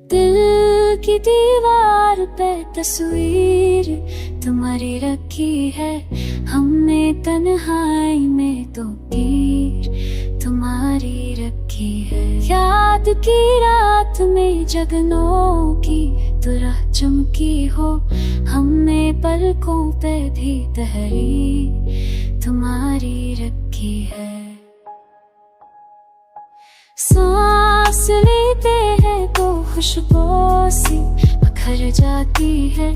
दिल की दीवार पे तस्वीर तुम्हारी रखी है हमने, तन्हाई में तो तीर तुम्हारी रखी है। याद की रात में जगनों की तरह चमकी हो, हमने पलकों पे भी तहरीर तुम्हारी रखी है। सांस लेते हैं तो खुशबू सी बिखर जाती है,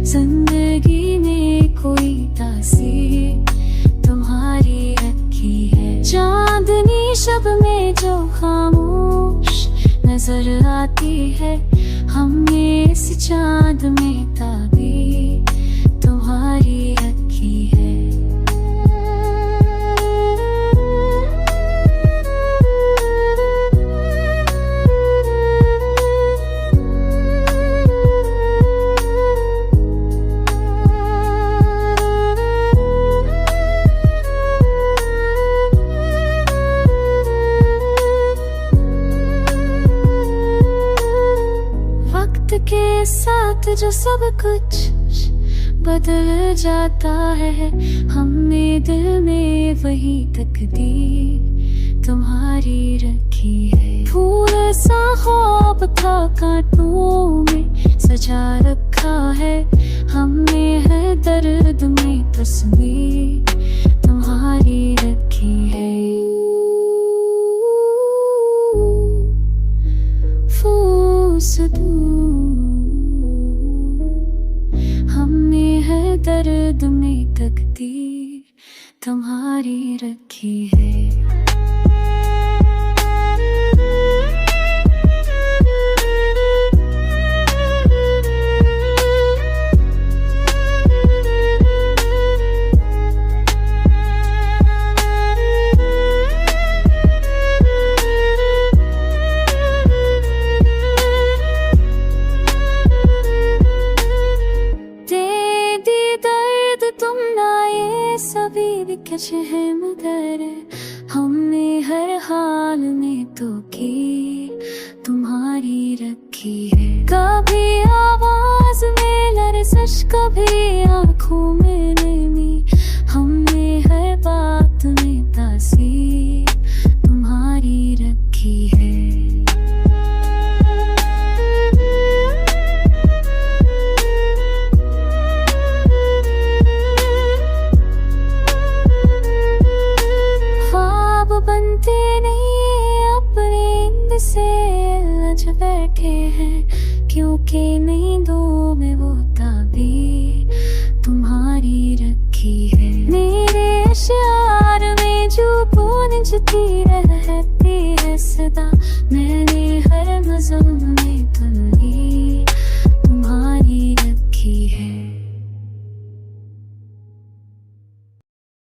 जिंदगी में कोई तासीर तुम्हारी रखी है। चांदनी शब में जो खामोश नजर आती है, हमने इस चांद में ताबीर तुम्हारी रखी है। के साथ जो सब कुछ बदल जाता है, हमने दिल में वही तकदीर तुम्हारी रखी है। फूल सा ख्वाब था कांटों में सजा रखा है, हमने है दर्द में तस्वीर तुम्हारी रखी है। हमने है दर्द में तकदीर तुम्हारी रखी है। सभी कुछ है मगर हमने हर हाल में तो की तुम्हारी रखी है। कभी आवाज में लरज़श, कभी आँखों में नमी, हमने हर बात में तासीर तुम्हारी रखी है। बनते नहीं अपनी नींद से लज बैठे हैं, क्योंकि नींदों में वो ताबीर तुम्हारी रखी है। मेरे अश्यार में जो गूंजती रहती है सदा, मैंने हर नज़म में तुम